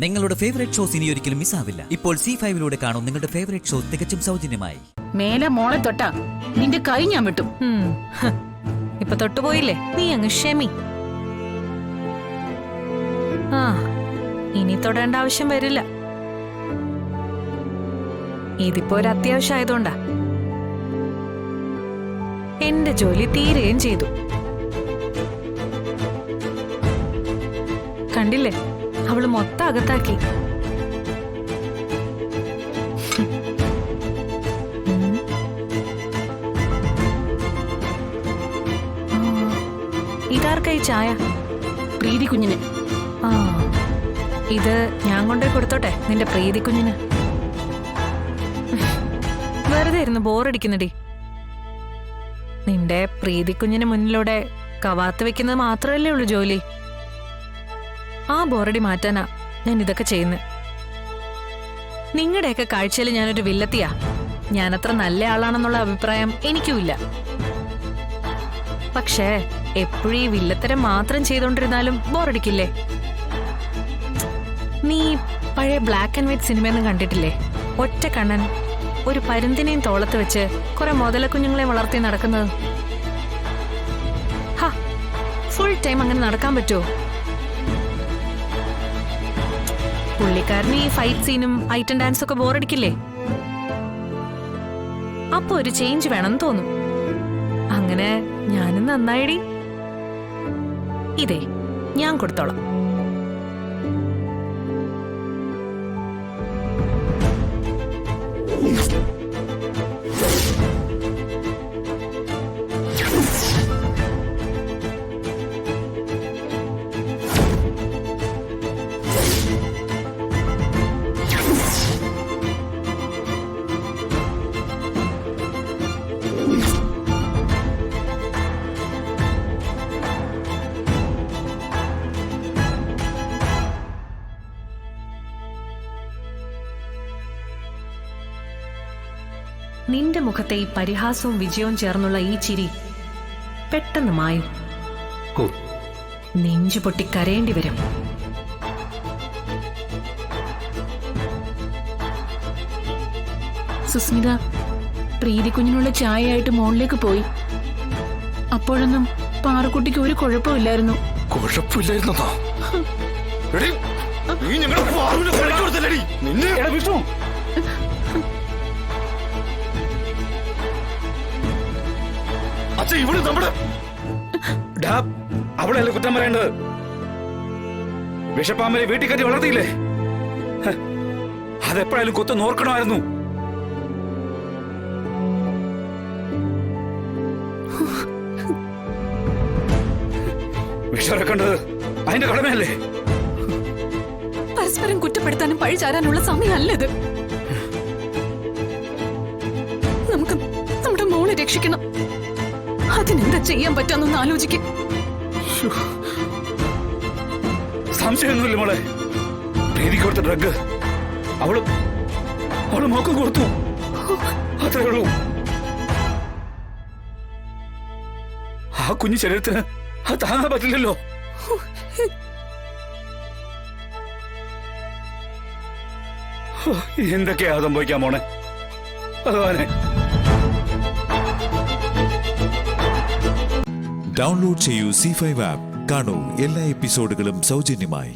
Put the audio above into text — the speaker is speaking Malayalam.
നിങ്ങളുടെ ഫേവറേറ്റ് ഷോസ് ഇനി ഒരിക്കലും മിസ്സാവില്ല. ഇപ്പോൾ C5-ലൂടെ കാണും നിങ്ങളുടെ ഫേവറേറ്റ് ഷോ തികച്ചും സൗജന്യമായി. മേലെ മോളെ തൊട്ടാ നിന്റെ കൈ ഞാൻ വിട്ടും. ഇപ്പൊ തൊട്ടുപോയില്ലേ, നീ അങ്ങ് ക്ഷമി. ആ ഇനി തൊടേണ്ട ആവശ്യം വരില്ല. ഇതിപ്പോ ഒരു അത്യാവശ്യം ആയതുകൊണ്ടാ. എന്റെ ജോലി തീരുകയും ചെയ്തു. കണ്ടില്ലേ, അവള് മൊത്തം അകത്താക്കി. ഇതാർക്കായി ചായ? പ്രീതി കുഞ്ഞിന്. ആ ഇത് ഞാൻ കൊണ്ടേ കൊടുത്തോട്ടെ നിന്റെ പ്രീതി കുഞ്ഞിന്. വെറുതെ ഇരുന്ന് ബോറടിക്കുന്നടി. നിന്റെ പ്രീതി കുഞ്ഞിന് മുന്നിലൂടെ കവാത്ത് വെക്കുന്നത് മാത്രമല്ലേ ഉള്ളൂ ജോലി. ആ ബോറടി മാറ്റാനാ ഞാൻ ഇതൊക്കെ ചെയ്യുന്നത്. നിങ്ങളുടെയൊക്കെ കാഴ്ചയിൽ ഞാനൊരു വില്ലത്തിയാ. ഞാനത്ര നല്ല ആളാണെന്നുള്ള അഭിപ്രായം എനിക്കുമില്ല. പക്ഷേ എപ്പോഴും ഈ വില്ലത്തരം മാത്രം ചെയ്തോണ്ടിരുന്നാലും ബോറടിക്കില്ലേ? നീ പഴയ ബ്ലാക്ക് ആൻഡ് വൈറ്റ് സിനിമയൊന്നും കണ്ടിട്ടില്ലേ? ഒറ്റ കണ്ണൻ ഒരു പരുന്തിനെയും തോളത്ത് വെച്ച് കുറെ മുതലക്കുഞ്ഞുങ്ങളെ വളർത്തി നടക്കുന്നത്. ഹാ, ഫുൾ ടൈം അങ്ങനെ നടക്കാൻ പറ്റുമോ? പുള്ളിക്കാരന് ഈ ഫൈറ്റ് സീനും ഐറ്റം ഡാൻസും ഒക്കെ ബോറടിക്കില്ലേ? അപ്പൊ ഒരു ചേഞ്ച് വേണം തോന്നും. അങ്ങനെ ഞാനും നന്നായിടി. ഇതേ ഞാൻ കൊടുത്തോളാം. നിന്റെ മുഖത്തെ ഈ പരിഹാസവും വിജയവും ചേർന്നുള്ള ഈ ചിരി പെട്ടെന്ന് മായും. നെഞ്ചു പൊട്ടി കരയേണ്ടി വരും. സുസ്മിത പ്രീതി കുഞ്ഞിനുള്ള ചായയായിട്ട് മോളിലേക്ക് പോയി. അപ്പോഴൊന്നും പാറക്കുട്ടിക്ക് ഒരു കുഴപ്പമില്ലായിരുന്നു. കുഴപ്പമില്ലായിരുന്നോ? ഇവിടെ നമ്മുടെ അവളല്ലേ കുറ്റം പറയേണ്ടത്? വിഷപ്പാമ്പനെ വീട്ടിൽ കയറ്റി വളർത്തിയില്ലേ? അതെപ്പോഴായാലും കുത്ത് നോർക്കണമായിരുന്നു. വിഷറക്കേണ്ടത് അതിന്റെ കടമയല്ലേ? പരസ്പരം കുറ്റപ്പെടുത്താനും പഴിചാരാനുള്ള സമയമല്ലത്. നമുക്ക് നമ്മുടെ മോളെ രക്ഷിക്കണം. അതിനെന്താ ചെയ്യാൻ പറ്റാന്നൊന്ന് ആലോചിക്കും. സംശയമൊന്നുമില്ല മോളെ. പ്രീതിക്ക് കൊടുത്ത ഡ്രഗ് അവള് മോക്കം കൊടുത്തു. അത്രേ ഉള്ളൂ. ആ കുഞ്ഞു ശരീരത്തിന് അത് താങ്ങാൻ പറ്റില്ലല്ലോ. എന്തൊക്കെയാ സംഭവിക്കാൻ മോണെ? ഭഗവാനെ. ഡൗൺലോഡ് ചെയ്യൂ C5 ആപ്പ്. കാണൂ എല്ലാ എപ്പിസോഡുകളും സൗജന്യമായി.